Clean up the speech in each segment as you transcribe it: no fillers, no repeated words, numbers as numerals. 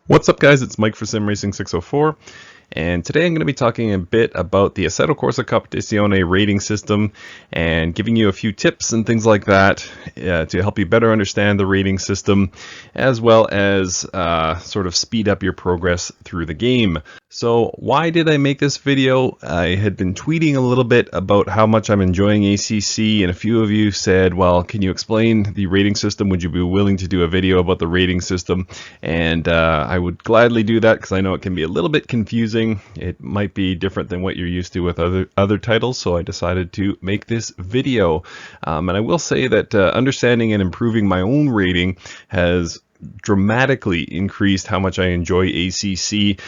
What's up, guys? It's Mike for Sim Racing 604, and today I'm going to be talking a bit about the Assetto Corsa Competizione rating system and giving you a few tips and things like that to help you better understand the rating system, as well as sort of speed up your progress through the game. So why did I make this video? I had been tweeting a little bit about how much I'm enjoying ACC, and a few of you said, well, can you explain the rating system? Would you be willing to do a video about the rating system? And I would gladly do that because I know it can be a little bit confusing. It might be different than what you're used to with other titles, so I decided to make this video. And I will say that understanding and improving my own rating has dramatically increased how much I enjoy ACC.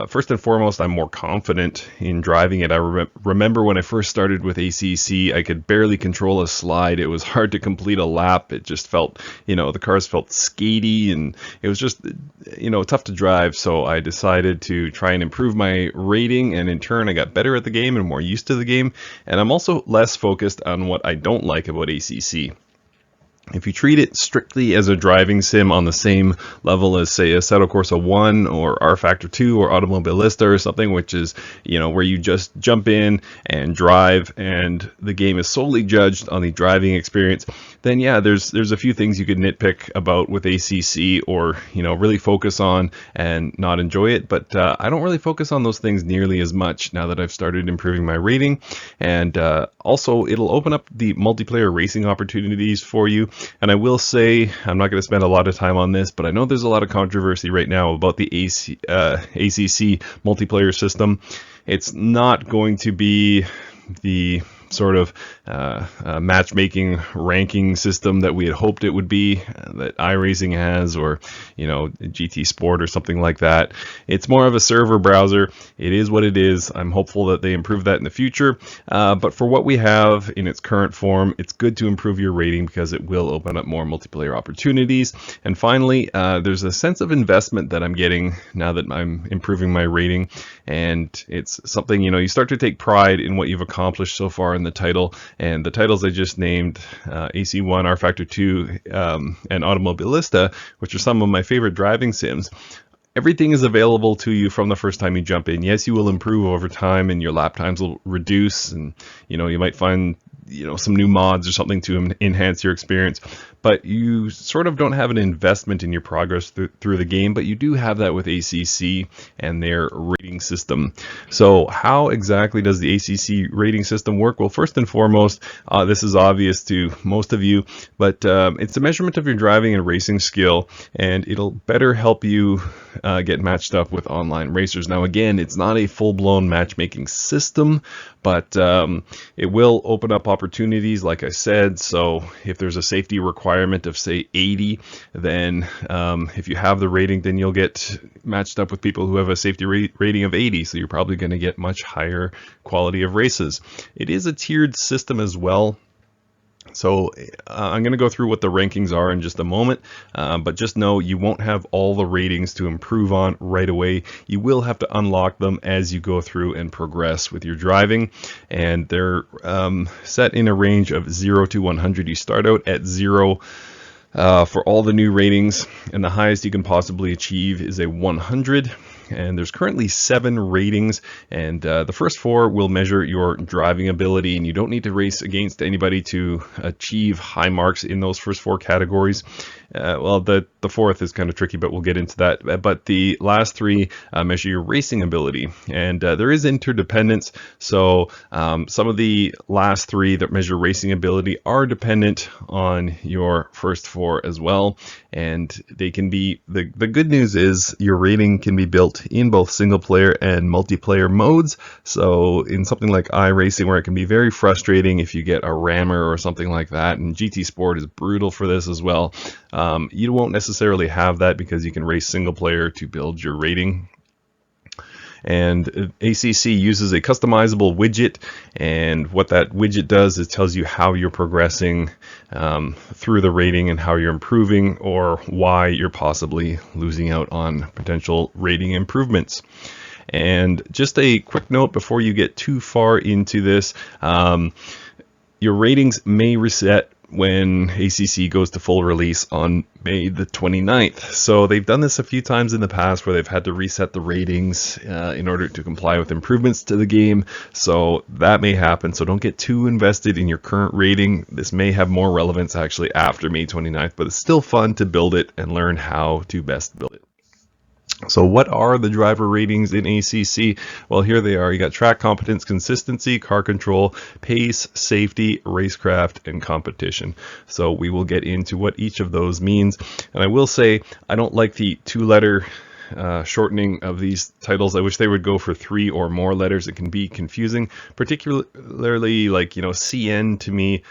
First and foremost, I'm more confident in driving it. I remember when I first started with ACC, I could barely control a slide. It was hard to complete a lap. It just felt, the cars felt skatey, and it was just, tough to drive. So I decided to try and improve my rating, and in turn, I got better at the game and more used to the game. And I'm also less focused on what I don't like about ACC. If you treat it strictly as a driving sim on the same level as, say, Assetto Corsa 1 or R Factor 2 or Automobilista or something, which is, where you just jump in and drive and the game is solely judged on the driving experience, then yeah, there's a few things you could nitpick about with ACC or, really focus on and not enjoy it. But I don't really focus on those things nearly as much now that I've started improving my rating. And also, it'll open up the multiplayer racing opportunities for you. And I will say, I'm not going to spend a lot of time on this, but I know there's a lot of controversy right now about the ACC multiplayer system. It's not going to be the sort of matchmaking ranking system that we had hoped it would be, that iRacing has, or GT Sport or something like that. It's more of a server browser. It is what it is. I'm hopeful that they improve that in the future, but for what we have in its current form, it's good to improve your rating because it will open up more multiplayer opportunities. And finally, there's a sense of investment that I'm getting now that I'm improving my rating, and it's something, you start to take pride in what you've accomplished so far in the title. And the titles I just named, AC1, R Factor 2, and Automobilista, which are some of my favorite driving sims, everything is available to you from the first time you jump in. Yes, you will improve over time and your lap times will reduce, and you might find some new mods or something to enhance your experience, but you sort of don't have an investment in your progress through the game. But you do have that with ACC and their rating system. So how exactly does the ACC rating system work? Well, first and foremost, this is obvious to most of you, but it's a measurement of your driving and racing skill, and it'll better help you get matched up with online racers. Now, again, it's not a full-blown matchmaking system, but it will open up opportunities, like I said. So if there's a safety requirement of, say, 80, then if you have the rating, then you'll get matched up with people who have a safety rating of 80, so you're probably going to get much higher quality of races. It is a tiered system as well. So I'm going to go through what the rankings are in just a moment, but just know you won't have all the ratings to improve on right away. You will have to unlock them as you go through and progress with your driving, and they're set in a range of 0 to 100. You start out at 0 for all the new ratings, and the highest you can possibly achieve is a 100. And there's currently 7 ratings, and the first 4 will measure your driving ability, and you don't need to race against anybody to achieve high marks in those first 4 categories. Well, the 4th is kind of tricky, but we'll get into that. But the last 3 measure your racing ability, and there is interdependence. So some of the last 3 that measure racing ability are dependent on your first 4 as well, and they can be, the good news is your rating can be built in both single player and multiplayer modes. So in something like iRacing, where it can be very frustrating if you get a rammer or something like that, and GT Sport is brutal for this as well, you won't necessarily have that because you can race single player to build your rating. And ACC uses a customizable widget, and what that widget does is tells you how you're progressing through the rating and how you're improving, or why you're possibly losing out on potential rating improvements. And just a quick note before you get too far into this, your ratings may reset when ACC goes to full release on May the 29th. So they've done this a few times in the past where they've had to reset the ratings in order to comply with improvements to the game. So that may happen. So don't get too invested in your current rating. This may have more relevance actually after May 29th, but it's still fun to build it and learn how to best build it. So what are the driver ratings in ACC? Well, here they are. You got track competence, consistency, car control, pace, safety, racecraft, and competition. So we will get into what each of those means. And I will say, I don't like the two-letter shortening of these titles. I wish they would go for 3 or more letters. It can be confusing, particularly like, CN to me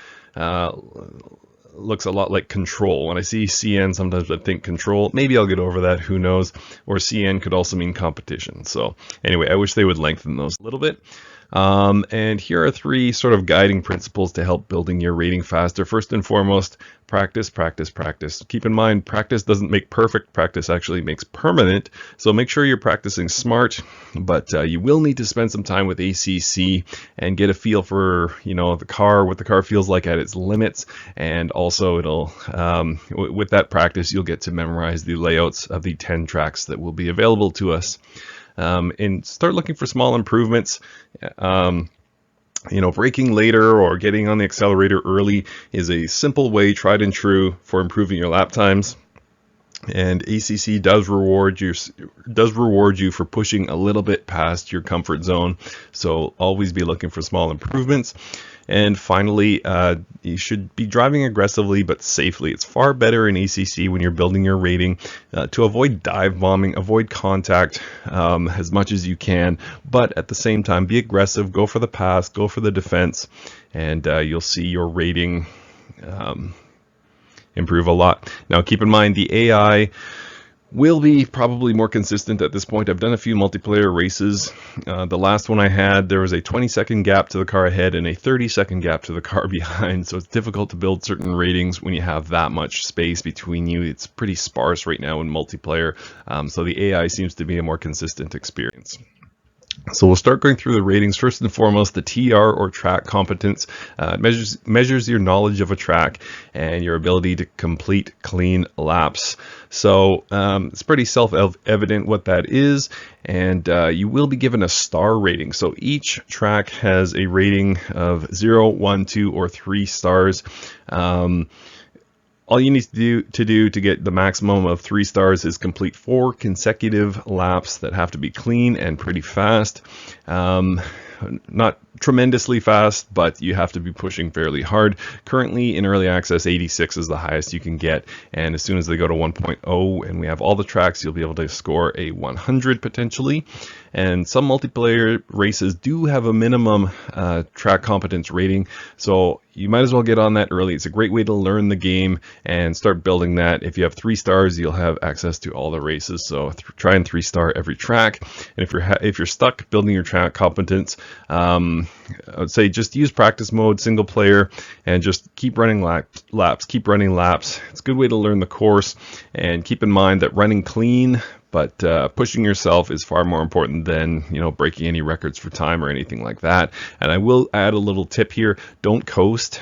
looks a lot like control. When I see CN, sometimes I think control. Maybe I'll get over that, who knows. Or CN could also mean competition. So anyway, I wish they would lengthen those a little bit. And here are 3 sort of guiding principles to help building your rating faster. First and foremost, practice, practice, practice. Keep in mind, practice doesn't make perfect. Practice actually makes permanent. So make sure you're practicing smart, but you will need to spend some time with ACC and get a feel for, the car, what the car feels like at its limits. And also it'll, with that practice, you'll get to memorize the layouts of the 10 tracks that will be available to us. And start looking for small improvements. Braking later or getting on the accelerator early is a simple way, tried and true, for improving your lap times. And ACC does reward you for pushing a little bit past your comfort zone. So always be looking for small improvements. And finally, you should be driving aggressively but safely. It's far better in ACC when you're building your rating to avoid dive bombing, avoid contact as much as you can. But at the same time, be aggressive, go for the pass, go for the defense, and you'll see your rating improve a lot. Now, keep in mind the AI will be probably more consistent at this point. I've done a few multiplayer races. The last one I had, there was a 20-second gap to the car ahead and a 30-second gap to the car behind. So it's difficult to build certain ratings when you have that much space between you. It's pretty sparse right now in multiplayer. So the AI seems to be a more consistent experience. So we'll start going through the ratings. First and foremost, the TR or track competence measures your knowledge of a track and your ability to complete clean laps. So it's pretty self-evident what that is, and you will be given a star rating. So each track has a rating of 0, 1, 2, or 3 stars. All you need to do to get the maximum of 3 stars is complete 4 consecutive laps that have to be clean and pretty fast. Not tremendously fast, but you have to be pushing fairly hard. Currently in early access, 86 is the highest you can get, and as soon as they go to 1.0 and we have all the tracks, you'll be able to score a 100 potentially. And some multiplayer races do have a minimum track competence rating, so you might as well get on that early. It's a great way to learn the game and start building that. If you have 3 stars, you'll have access to all the races, so try and 3-star every track. And if you're stuck building your track competence, I would say just use practice mode, single player, and just keep running laps. Keep running laps. It's a good way to learn the course, and keep in mind that running clean but pushing yourself is far more important than breaking any records for time or anything like that. And I will add a little tip here: don't coast.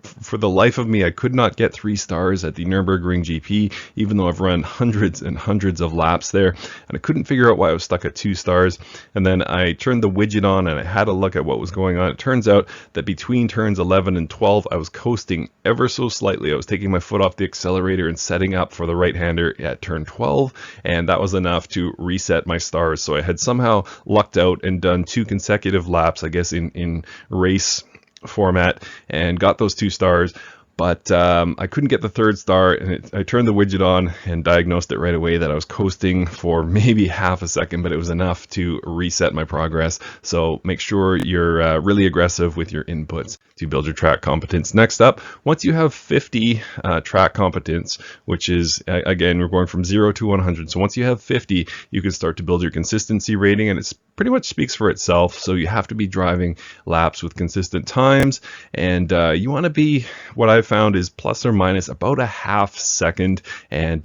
For the life of me, I could not get 3 stars at the Nürburgring GP, even though I've run hundreds and hundreds of laps there, and I couldn't figure out why I was stuck at 2 stars. And then I turned the widget on and I had a look at what was going on. It turns out that between turns 11 and 12, I was coasting ever so slightly. I was taking my foot off the accelerator and setting up for the right-hander at turn 12, and that was enough to reset my stars. So I had somehow lucked out and done 2 consecutive laps, I guess in race format, and got those 2 stars. But I couldn't get the 3rd star, and I turned the widget on and diagnosed it right away that I was coasting for maybe half a second, but it was enough to reset my progress. So make sure you're really aggressive with your inputs to build your track competence. Next up, once you have 50 track competence, which is, again, we're going from 0 to 100. So once you have 50, you can start to build your consistency rating, and it's pretty much speaks for itself. So you have to be driving laps with consistent times, and you want to be, what I've found is plus or minus about a half second, and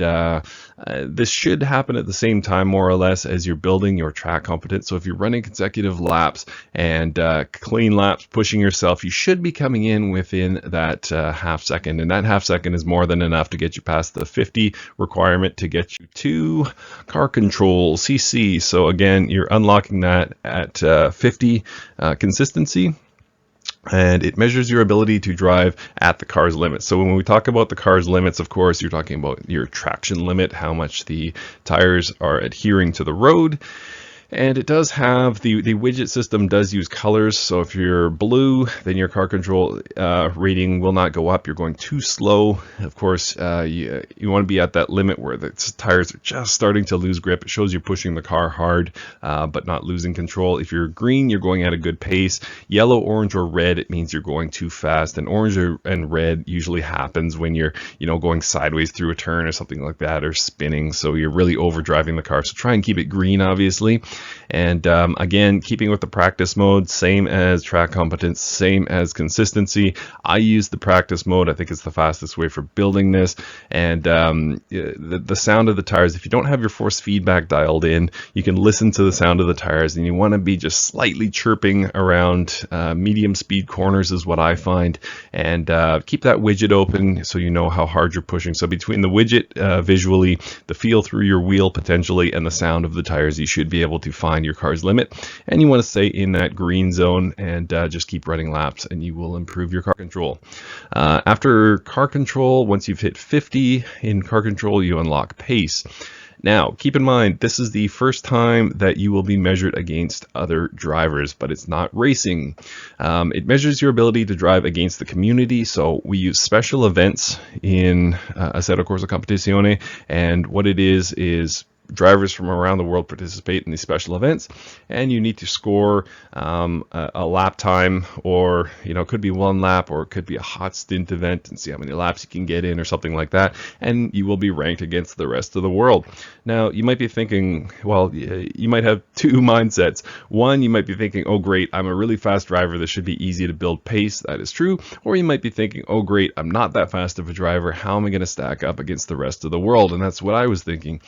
this should happen at the same time more or less as you're building your track competence. So if you're running consecutive laps and clean laps, pushing yourself, you should be coming in within that half second, and that half second is more than enough to get you past the 50 requirement to get you to car control CC. So again, you're unlocking that at 50 consistency, and it measures your ability to drive at the car's limits. So when we talk about the car's limits, of course, you're talking about your traction limit, how much the tires are adhering to the road. And it does have, the widget system does use colors. So if you're blue, then your car control rating will not go up. You're going too slow. Of course, you want to be at that limit where the tires are just starting to lose grip. It shows you're pushing the car hard, but not losing control. If you're green, you're going at a good pace. Yellow, orange, or red, it means you're going too fast. And orange and red usually happens when you're, going sideways through a turn or something like that, or spinning. So you're really overdriving the car. So try and keep it green, obviously. And again, keeping with the practice mode, same as track competence, same as consistency. I use the practice mode. I think it's the fastest way for building this. And the sound of the tires, if you don't have your force feedback dialed in, you can listen to the sound of the tires, and you want to be just slightly chirping around medium speed corners is what I find. And keep that widget open so you know how hard you're pushing. So between the widget visually, the feel through your wheel potentially, and the sound of the tires, you should be able to find your car's limit, and you want to stay in that green zone and just keep running laps, and you will improve your car control. After car control, once you've hit 50 in car control, you unlock pace. Now, keep in mind, this is the first time that you will be measured against other drivers, but it's not racing. It measures your ability to drive against the community. So we use special events in Assetto Corsa Competizione, and what it is drivers from around the world participate in these special events, and you need to score a lap time, or it could be one lap, or it could be a hot stint event, and see how many laps you can get in or something like that, and you will be ranked against the rest of the world. Now you might be thinking, well, you might have two mindsets. One, you might be thinking, oh great, I'm a really fast driver, this should be easy to build pace. That is true. Or you might be thinking, oh great, I'm not that fast of a driver, how am I going to stack up against the rest of the world? And that's what I was thinking.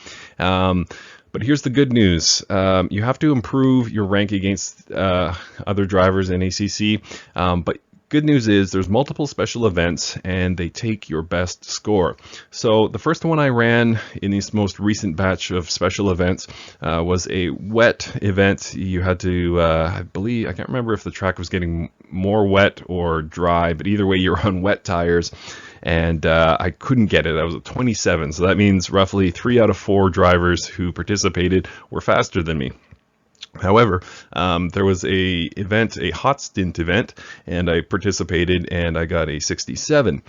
But here's the good news. You have to improve your rank against other drivers in ACC. But good news is there's multiple special events, and they take your best score. So the first one I ran in this most recent batch of special events was a wet event. You had to, I can't remember if the track was getting more wet or dry, but either way you're on wet tires. And I couldn't get it. I was at 27, so that means roughly 3 out of 4 drivers who participated were faster than me. However, there was a hot stint event, and I participated, and I got a 67.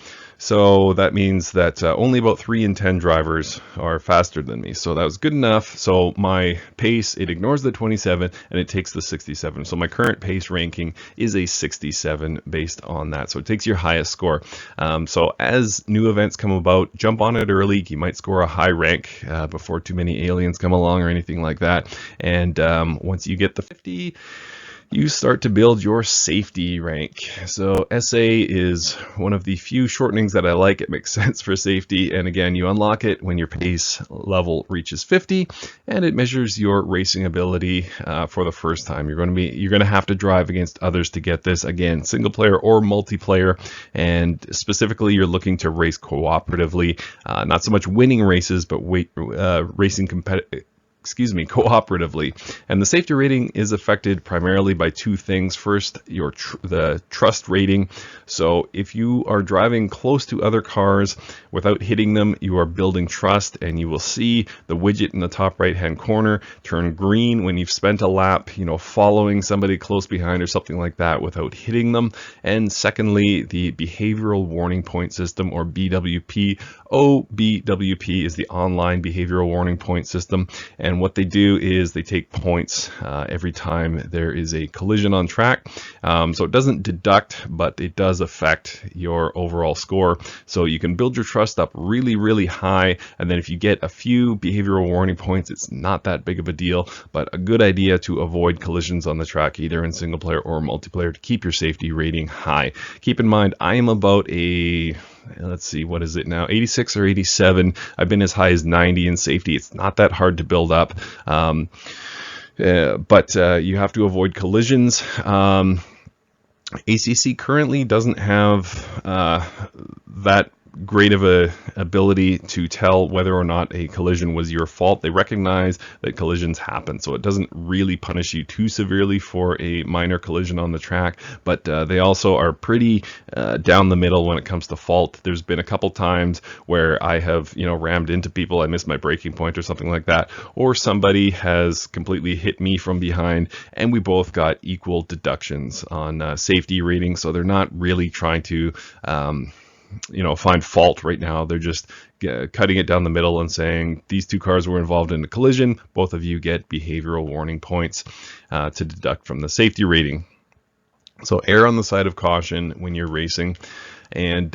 So that means that only about 3 in 10 drivers are faster than me. So that was good enough. So my pace, it ignores the 27 and it takes the 67. So my current pace ranking is a 67 based on that. So it takes your highest score. So as new events come about, jump on it early. You might score a high rank before too many aliens come along or anything like that. And once you get the 50, you start to build your safety rank. So SA is one of the few shortenings that I like. It makes sense for safety. And again, you unlock it when your pace level reaches 50, and it measures your racing ability for the first time. You're going to have to drive against others to get this. Again, single player or multiplayer, and specifically you're looking to race cooperatively, not so much winning races, but racing cooperatively. And the safety rating is affected primarily by 2 things. First, the trust rating. So if you are driving close to other cars without hitting them, you are building trust, and you will see the widget in the top right hand corner turn green when you've spent a lap, following somebody close behind or something like that without hitting them. And secondly, the behavioral warning point system, or BWP. OBWP is the online behavioral warning point system. And and what they do is they take points every time there is a collision on track. So it doesn't deduct, but it does affect your overall score. So you can build your trust up really, really high, and then if you get a few behavioral warning points, it's not that big of a deal, but a good idea to avoid collisions on the track, either in single player or multiplayer, to keep your safety rating high. Keep in mind, I am about a, let's see, what is it now, 86 or 87. I've been as high as 90 in safety. It's not that hard to build up, but you have to avoid collisions. ACC currently doesn't have that great of a ability to tell whether or not a collision was your fault. They recognize that collisions happen, so it doesn't really punish you too severely for a minor collision on the track, but they also are pretty down the middle when it comes to fault. There's been a couple times where I have, rammed into people, I missed my braking point or something like that, or somebody has completely hit me from behind, and we both got equal deductions on safety rating. So they're not really trying to find fault right now. They're just cutting it down the middle and saying these two cars were involved in a collision. Both of you get behavioral warning points to deduct from the safety rating. So err on the side of caution when you're racing. And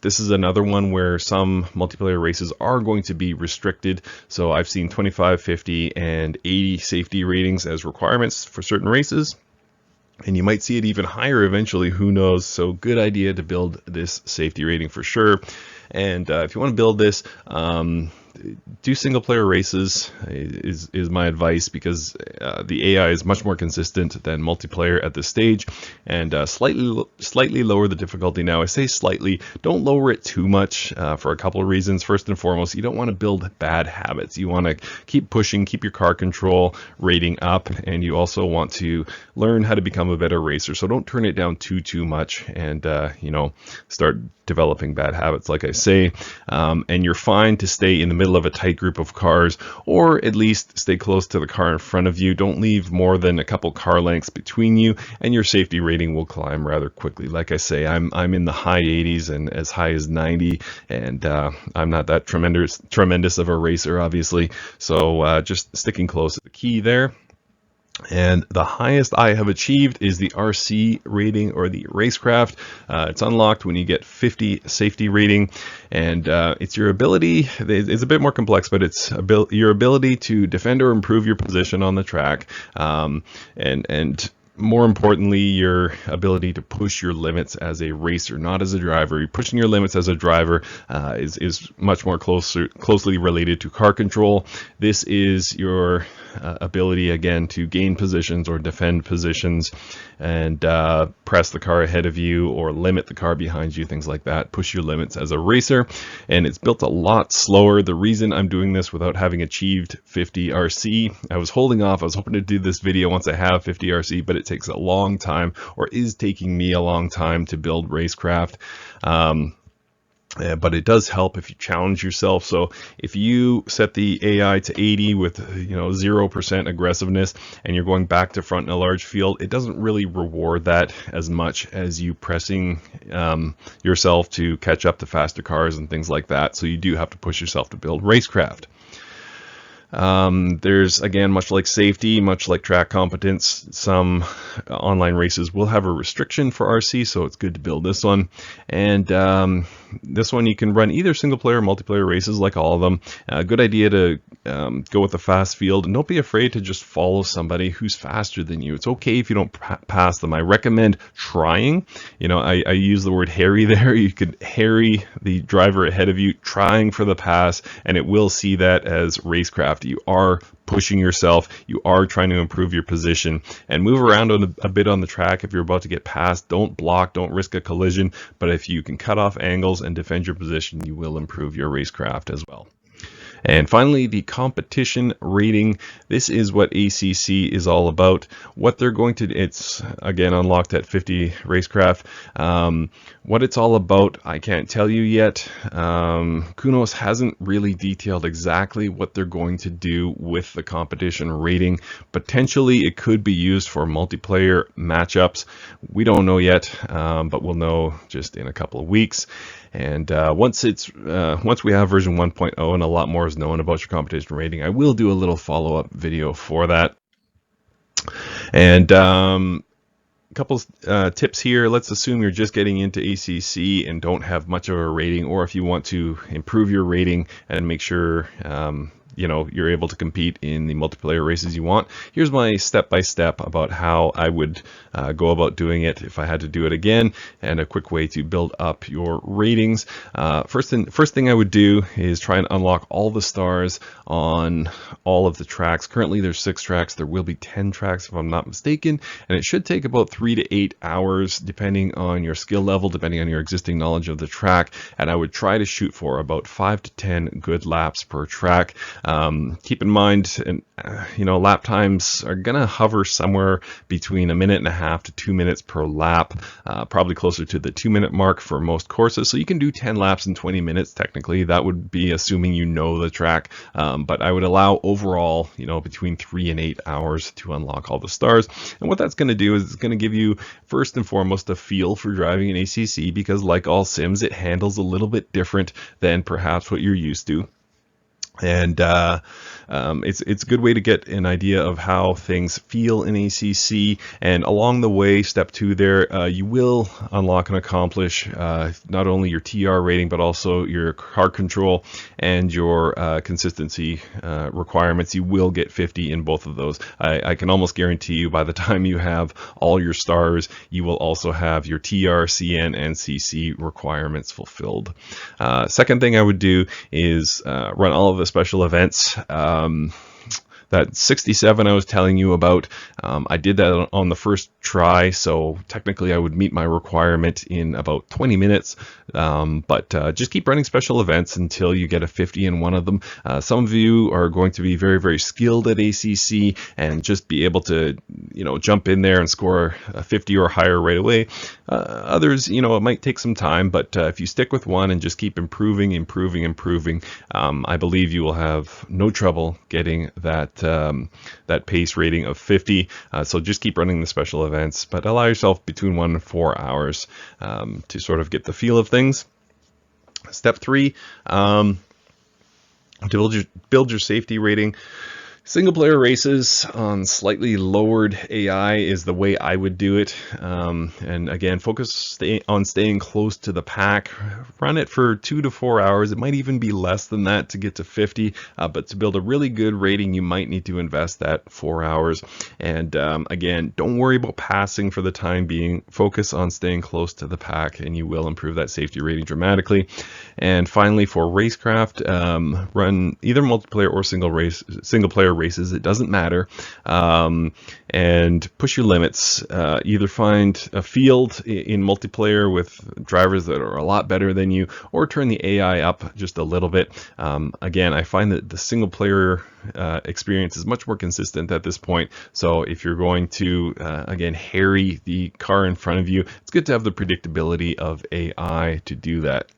this is another one where some multiplayer races are going to be restricted. So I've seen 25, 50, and 80 safety ratings as requirements for certain races. And you might see it even higher eventually, who knows? So good idea to build this safety rating for sure. And if you want to build this, do single player races is my advice, because the AI is much more consistent than multiplayer at this stage, and slightly lower the difficulty. Now I say slightly, don't lower it too much for a couple of reasons. First and foremost, you don't want to build bad habits. You want to keep pushing, keep your car control rating up, and you also want to learn how to become a better racer. So don't turn it down too much and start developing bad habits, like I say. And you're fine to stay in the middle of a tight group of cars, or at least stay close to the car in front of you. Don't leave more than a couple car lengths between you, and your safety rating will climb rather quickly. Like I say, I'm in the high 80s and as high as 90, and I'm not that tremendous of a racer, obviously. So just sticking close to the key there. And the highest I have achieved is the RC rating, or the RaceCraft. It's unlocked when you get 50 safety rating, and it's your ability, it's a bit more complex, but it's your ability to defend or improve your position on the track, and more importantly, your ability to push your limits as a racer, not as a driver. You're pushing your limits as a driver is much more closely related to car control. This is your ability, again, to gain positions or defend positions, and press the car ahead of you or limit the car behind you, things like that. Push your limits as a racer, and it's built a lot slower. The reason I'm doing this without having achieved 50 RC, I was holding off. I was hoping to do this video once I have 50 RC, but it takes a long time, or is taking me a long time, to build RaceCraft. But it does help if you challenge yourself. So if you set the AI to 80 with 0% aggressiveness, and you're going back to front in a large field, it doesn't really reward that as much as you pressing yourself to catch up to faster cars and things like that. So you do have to push yourself to build RaceCraft. There's, again, much like safety, much like track competence, some online races will have a restriction for RC, so it's good to build this one. And this one you can run either single player or multiplayer races, like all of them. Good idea to go with a fast field, and don't be afraid to just follow somebody who's faster than you. It's okay if you don't pass them. I recommend trying. I use the word harry there. You could harry the driver ahead of you, trying for the pass, and it will see that as RaceCraft. You are pushing yourself, you are trying to improve your position, and move around a bit on the track. If you're about to get past, don't block, don't risk a collision, but if you can cut off angles and defend your position, you will improve your RaceCraft as well. And finally, the competition rating. This is what ACC is all about. What they're going to, it's again unlocked at 50 RaceCraft. What it's all about, I can't tell you yet. Kunos hasn't really detailed exactly what they're going to do with the competition rating. Potentially, it could be used for multiplayer matchups. We don't know yet, but we'll know just in a couple of weeks. And once we have version 1.0 and a lot more is known about your competition rating, I will do a little follow-up video for that. And couple tips here. Let's assume you're just getting into ACC and don't have much of a rating, or if you want to improve your rating and make sure you know, you're able to compete in the multiplayer races you want. Here's my step-by-step about how I would go about doing it if I had to do it again, and a quick way to build up your ratings. First thing I would do is try and unlock all the stars on all of the tracks. Currently there's 6 tracks. There will be 10 tracks if I'm not mistaken, and it should take about 3 to 8 hours depending on your skill level, depending on your existing knowledge of the track, and I would try to shoot for about 5 to 10 good laps per track. Keep in mind, you know, lap times are gonna hover somewhere between 1.5 to 2 minutes per lap, probably closer to the 2-minute mark for most courses. So you can do 10 laps in 20 minutes technically. That would be assuming you know the track, but I would allow overall, you know, between 3 and 8 hours to unlock all the stars. And what that's going to do is it's going to give you first and foremost a feel for driving in ACC, because like all sims, it handles a little bit different than perhaps what you're used to. And it's a good way to get an idea of how things feel in ACC. And along the way, step 2 there, you will unlock and accomplish not only your TR rating, but also your car control and your consistency requirements. You will get 50 in both of those. I can almost guarantee you by the time you have all your stars, you will also have your TR, CN, and CC requirements fulfilled. Second thing I would do is run all of the special events. That 67 I was telling you about, I did that on the first try, so technically I would meet my requirement in about 20 minutes, but just keep running special events until you get a 50 in one of them. Some of you are going to be very, very skilled at ACC and just be able to, you know, jump in there and score a 50 or higher right away. Others, you know, it might take some time, but if you stick with one and just keep improving, I believe you will have no trouble getting that pace rating of 50. So just keep running the special events, but allow yourself between 1 and 4 hours to sort of get the feel of things. Step 3, to build your safety rating. Single player races on slightly lowered AI is the way I would do it. And again, focus on staying close to the pack. Run it for 2 to 4 hours. It might even be less than that to get to 50. But to build a really good rating, you might need to invest that 4 hours. And again, don't worry about passing for the time being. Focus on staying close to the pack, and you will improve that safety rating dramatically. And finally, for RaceCraft, run either multiplayer or single player races. It doesn't matter, and push your limits. Either find a field in multiplayer with drivers that are a lot better than you, or turn the AI up just a little bit. Again, I find that the single player experience is much more consistent at this point. So if you're going to again harry the car in front of you, it's good to have the predictability of AI to do that.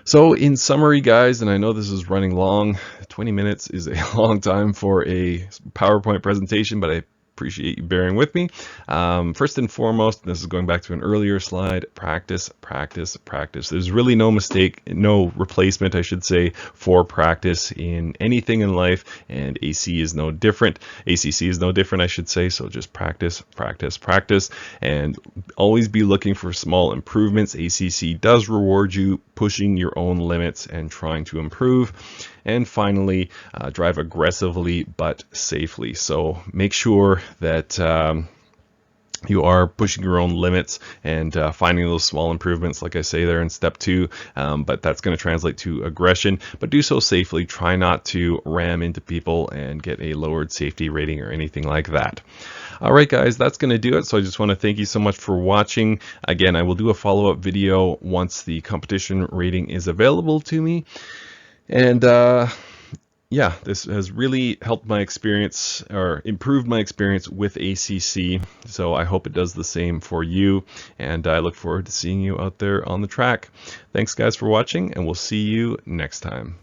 So in summary, guys, and I know this is running long, 20 minutes is a long time for a PowerPoint presentation, but I appreciate you bearing with me. First and foremost, this is going back to an earlier slide, practice, practice, practice. There's really no replacement, I should say, for practice in anything in life, and ACC is no different, I should say. So just practice, practice, practice, and always be looking for small improvements. ACC does reward you pushing your own limits and trying to improve. And finally, drive aggressively but safely. So make sure that you are pushing your own limits and finding those small improvements, like I say there in step 2, but that's going to translate to aggression, but do so safely. Try not to ram into people and get a lowered safety rating or anything like that. All right, guys, that's going to do it. So I just want to thank you so much for watching. Again, I will do a follow-up video once the competition rating is available to me. And yeah, this has really helped my experience, or improved my experience with ACC. So I hope it does the same for you. And I look forward to seeing you out there on the track. Thanks, guys, for watching, and we'll see you next time.